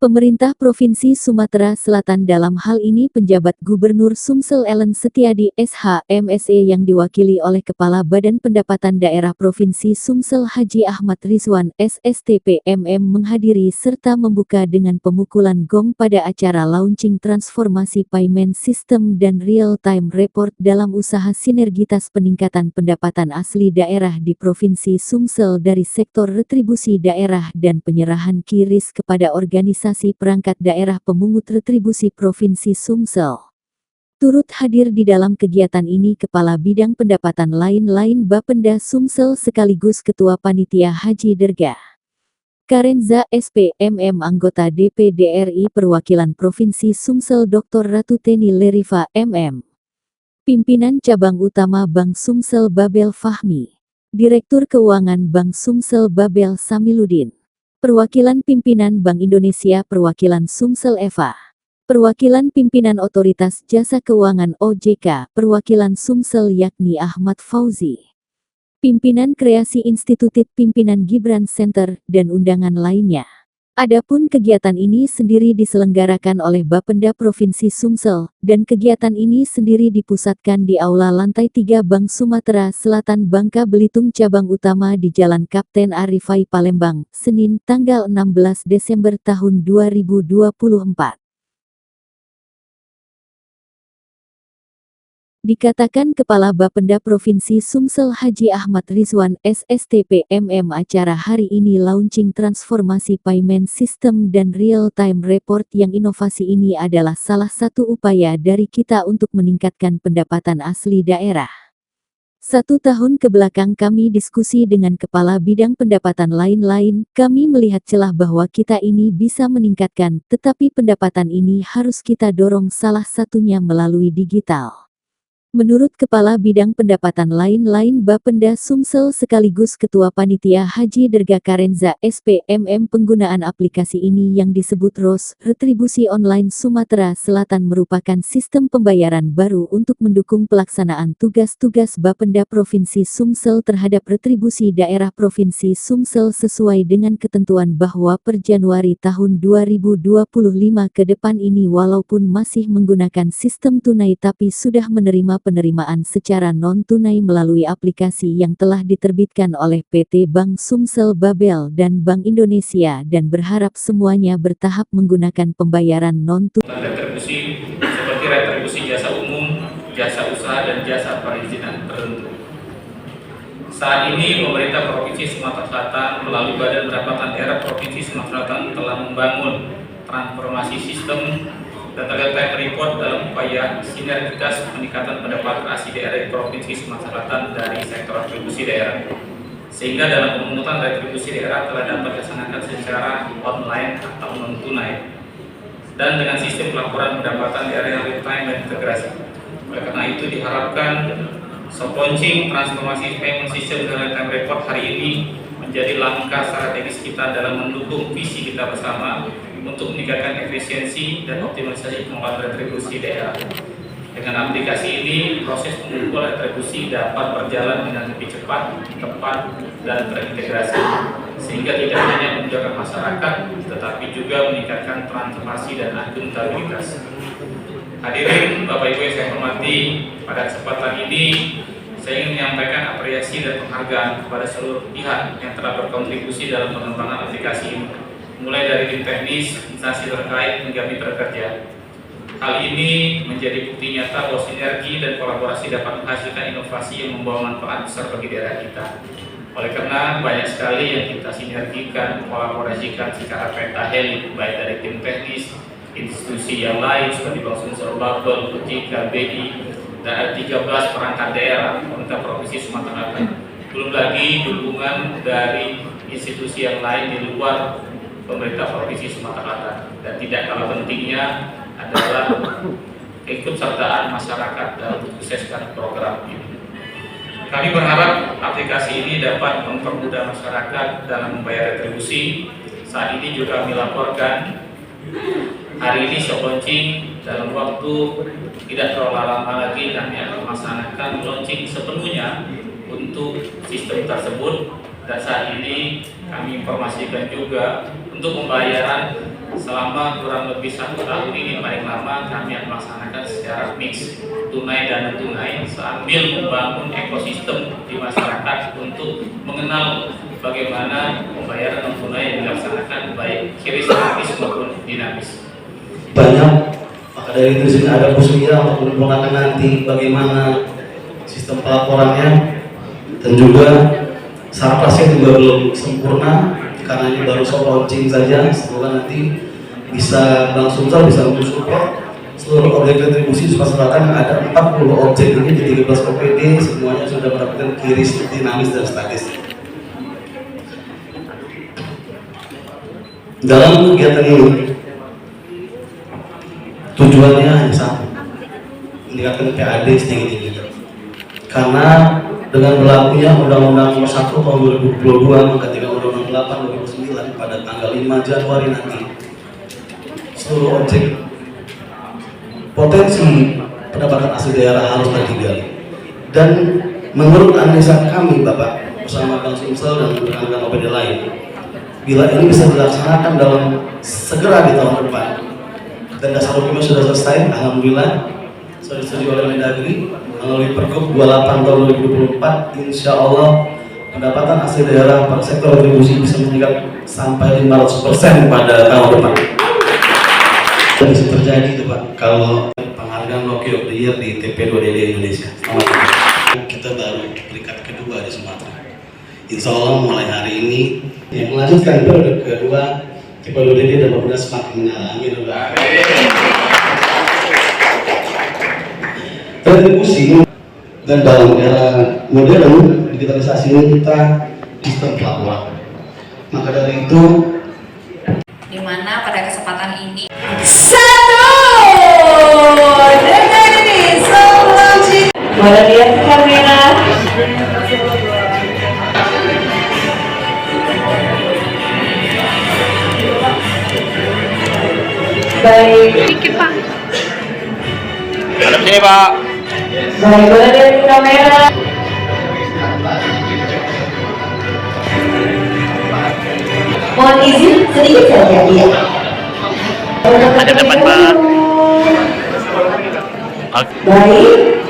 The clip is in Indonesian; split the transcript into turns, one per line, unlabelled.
Pemerintah Provinsi Sumatera Selatan dalam hal ini penjabat Gubernur Sumsel Ellen Setiadi SH, MSE yang diwakili oleh Kepala Badan Pendapatan Daerah Provinsi Sumsel Haji Ahmad Rizwan, SSTP MM menghadiri serta membuka dengan pemukulan gong pada acara launching transformasi payment system dan real-time report dalam usaha sinergitas peningkatan pendapatan asli daerah di Provinsi Sumsel dari sektor retribusi daerah dan penyerahan KIRIS kepada organisasi perangkat daerah pemungut retribusi Provinsi Sumsel. Turut hadir di dalam kegiatan ini Kepala Bidang Pendapatan lain-lain Bapenda Sumsel sekaligus Ketua Panitia Haji Dergah. Karenza SP, MM anggota DPD RI Perwakilan Provinsi Sumsel Dr. Ratu Teni Lerifa, MM. Pimpinan Cabang Utama Bank Sumsel Babel Fahmi. Direktur Keuangan Bank Sumsel Babel Samiluddin. Perwakilan Pimpinan Bank Indonesia Perwakilan Sumsel Eva. Perwakilan Pimpinan Otoritas Jasa Keuangan OJK Perwakilan Sumsel yakni Ahmad Fauzi. Pimpinan Kreasi Institutit Pimpinan Gibran Center, dan undangan lainnya. Adapun kegiatan ini sendiri diselenggarakan oleh Bapenda Provinsi Sumsel, dan kegiatan ini sendiri dipusatkan di Aula Lantai 3 Bank Sumatera Selatan Bangka Belitung Cabang Utama di Jalan Kapten Arifai Palembang, Senin, tanggal 16 Desember tahun 2024. Dikatakan Kepala Bapenda Provinsi Sumsel Haji Ahmad Rizwan, SSTP MM acara hari ini launching transformasi payment system dan real-time report yang inovasi ini adalah salah satu upaya dari kita untuk meningkatkan pendapatan asli daerah. 1 tahun kebelakang kami diskusi dengan Kepala Bidang Pendapatan lain-lain, kami melihat celah bahwa kita ini bisa meningkatkan, tetapi pendapatan ini harus kita dorong salah satunya melalui digital. Menurut Kepala Bidang Pendapatan lain-lain Bapenda Sumsel sekaligus Ketua Panitia Haji Dergah Karenza SPMM penggunaan aplikasi ini yang disebut ROS, Retribusi Online Sumatera Selatan merupakan sistem pembayaran baru untuk mendukung pelaksanaan tugas-tugas Bapenda Provinsi Sumsel terhadap retribusi daerah Provinsi Sumsel sesuai dengan ketentuan bahwa per Januari tahun 2025 ke depan ini walaupun masih menggunakan sistem tunai tapi sudah menerima penerimaan secara non-tunai melalui aplikasi yang telah diterbitkan oleh PT Bank Sumsel Babel dan Bank Indonesia dan berharap semuanya bertahap menggunakan pembayaran non-tunai.
Retribusi seperti retribusi jasa umum, jasa usaha, dan jasa perizinan tertentu. Saat ini pemerintah Provinsi Sumatera Selatan melalui Badan Pendapatan Daerah Provinsi Sumatera Selatan telah membangun transformasi sistem dan real-time report dalam upaya sinergitas peningkatan pendapatan asli daerah di Provinsi Sumatera Selatan dari sektor retribusi daerah. Sehingga dalam pemungutan retribusi daerah telah dapat dilaksanakan secara online atau non-tunai. Dan dengan sistem pelaporan pendapatan daerah yang real-time dan integrasi. Oleh karena itu diharapkan launching transformasi payment system dan real-time report hari ini menjadi langkah strategis kita dalam mendukung visi kita bersama untuk meningkatkan efisiensi dan optimalisasi pengelolaan retribusi daerah. Dengan aplikasi ini, proses pengumpulan retribusi dapat berjalan dengan lebih cepat, tepat, dan terintegrasi, sehingga tidak hanya memudahkan masyarakat, tetapi juga meningkatkan transparansi dan akuntabilitas. Hadirin Bapak Ibu yang saya hormati, pada kesempatan ini saya ingin menyampaikan apresiasi dan penghargaan kepada seluruh pihak yang telah berkontribusi dalam pengembangan aplikasi ini, mulai dari tim teknis, instansi terkait, hingga mitra kerja. Hal ini menjadi bukti nyata bahwa sinergi dan kolaborasi dapat menghasilkan inovasi yang membawa manfaat besar bagi daerah kita. Oleh karena banyak sekali yang kita sinergikan, kolaborasikan secara pentahelix, baik dari tim teknis, institusi yang lain seperti Bank Sumsel Babel, OJK, BI, dan ada 13 perangkat daerah pemerintah Provinsi Sumatera Selatan. Belum lagi dukungan dari institusi yang lain di luar pemerintah Provinsi Sumatera Selatan. Dan tidak kalah pentingnya adalah keikutsertaan masyarakat dalam mensukseskan program ini. Kami berharap aplikasi ini dapat mempermudah masyarakat dalam membayar retribusi. Saat ini juga kami laporkan hari ini soft launching dalam waktu tidak terlalu lama lagi kami akan melaksanakan launching sepenuhnya untuk sistem tersebut. Dan saat ini kami informasikan juga untuk pembayaran Selama kurang lebih 1 tahun ini paling lama kami akan melaksanakan secara mix tunai dan non tunai sambil membangun ekosistem di masyarakat untuk mengenal bagaimana pembayaran non tunai yang dilaksanakan baik QRIS dinamis maupun dinamis.
Banyak, maka dari itu sini ada Pusmia untuk menerangkan nanti bagaimana sistem pelaporannya, dan juga sarplasnya juga belum sempurna karena ini baru soft launching saja. Semoga nanti bisa langsung bisa mensupport seluruh objek retribusi Sumatera Selatan. Ada 40 objek ini di 13 OPD, semuanya sudah mendapatkan QRIS dinamis dan statis. Dalam kegiatan ini tujuannya hanya satu, meningkatkan PAD setinggi-tingginya. Karena dengan berlakunya Undang-Undang Nomor 1 Tahun 2022 ketika Undang-Undang 8 2009 pada tanggal 5 Januari nanti, seluruh objek potensi pendapatan asli daerah harus digali. Dan menurut analisa kami, Bapak, bersama Bank Sumsel dan rekan-rekan OPD lain, bila ini bisa dilaksanakan dalam segera di tahun depan, dan dasar hukumnya sudah selesai, alhamdulillah, sudah disetujui oleh Mendagri melalui Pergub 28 tahun 2024, insya Allah pendapatan asli daerah pada sektor retribusi bisa meningkat sampai 500% pada tahun depan. Dan bisa terjadi itu Pak, kalau penghargaan Rookie of the Year di TP2DD Indonesia. Selamat datang. Kita baru peringkat kedua di Sumatera. Insya Allah mulai hari ini yang melanjutkan periode kedua TP2DD dan benar semakin menyala. Amin. Retribusi dan dalam era modern digitalisasi ini kita sistem pelaporan. Maka dari itu,
di mana pada kesempatan ini
dengan ini launching. Boleh lihat kamera. Baik.
Dikit Pak. Hadap sini Pak.
Baik, boleh lihat kamera. Mohon izin sedikit saja, ya.
Ada depan Pak.
Baik.